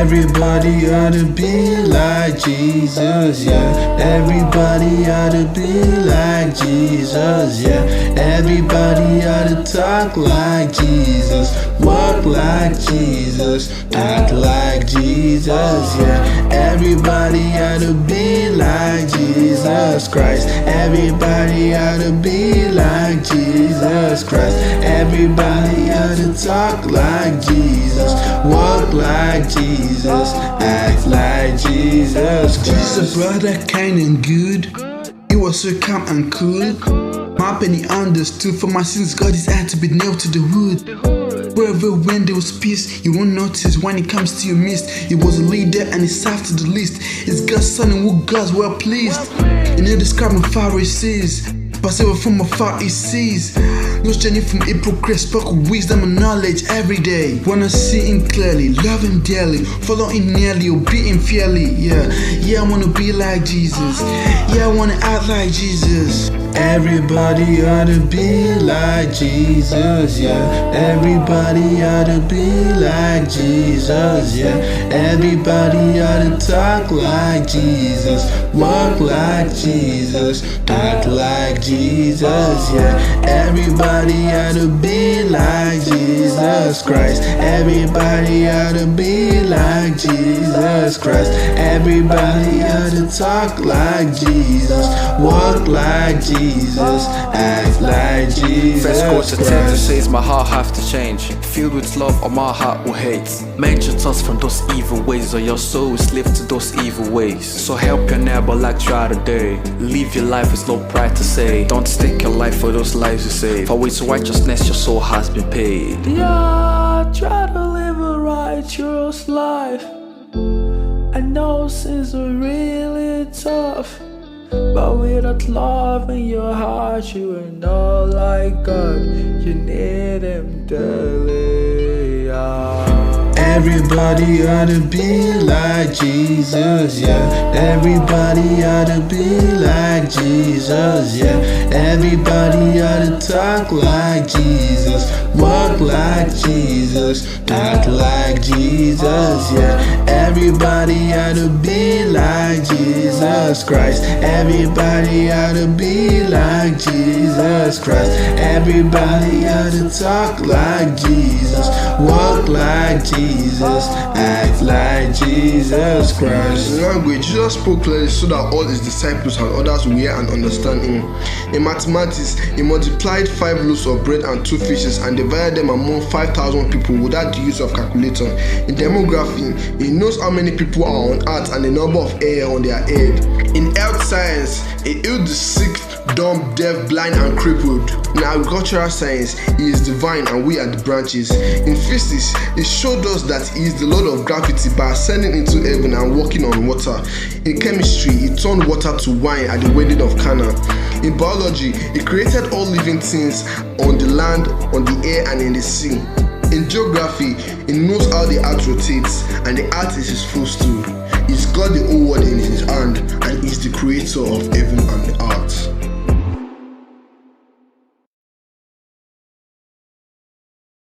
Everybody ought to be like Jesus, yeah. Everybody ought to be like Jesus, yeah. Everybody ought to talk like Jesus, walk like Jesus, act like Jesus, yeah. Everybody ought to be like Jesus Christ. Everybody ought to be like Jesus Christ. Everybody ought to talk like Jesus, walk like Jesus, act like Jesus Christ. Jesus, a brother, kind and good. He was so calm and cool. My penny understood. For my sins, God is had to be nailed to the wood. Wherever when there was peace, you won't notice when it comes to your midst. He was a leader and he served to the least. It's God's son and who God's well pleased. You know describing Pharisees, but they were from afar he sees. No journey from hypocrites, spoke with wisdom and knowledge every day. Wanna see him clearly, love him dearly, follow him nearly, obey him fairly. Yeah, I wanna be like Jesus. Yeah, I wanna act like Jesus. Everybody ought to be like Jesus, yeah. Everybody ought to be like Jesus, yeah. Everybody ought to talk like Jesus, walk like Jesus, act like Jesus, yeah. Everybody ought to be like Jesus Christ. Everybody ought to be like Jesus Christ. Everybody ought to talk like Jesus, walk like Jesus, act like Jesus. First quarter 10 to says my heart have to change, filled with love or my heart will hate. Mention us from those evil ways, or your soul is slave to those evil ways. So help your neighbor like try today. Live your life with no pride to say. Don't stake your life for those lives you save. For with righteousness your soul has been paid. Yeah, try to live a righteous life. I know sins are really tough, but without love in your heart, you are not like God. You need Him daily. Everybody ought to be like Jesus, yeah. Everybody ought to be like Jesus, yeah. Everybody ought to talk like Jesus, walk like Jesus, act like Jesus, yeah. Everybody ought to be like Jesus Christ. Everybody ought to be like Jesus Christ. Everybody ought to talk like Jesus, walk like Jesus, act like Jesus Christ. In language, Jesus spoke clearly so that all his disciples and others will hear and understand him. In mathematics, he multiplied 5 loaves of bread and 2 fishes and divided them among 5,000 people without the use of calculator. In demography, he knows how many people are on earth and the number of hair on their head. In health science, he healed the sick, dumb, deaf, blind and crippled. In agricultural science, he is divine and we are the branches. In physics, he showed us that he is the Lord of gravity by ascending into heaven and walking on water. In chemistry, he turned water to wine at the wedding of Cana. In biology, he created all living things on the land, on the air and in the sea. In geography, he knows how the earth rotates and the earth is his footstool. He's got the whole world in his hand.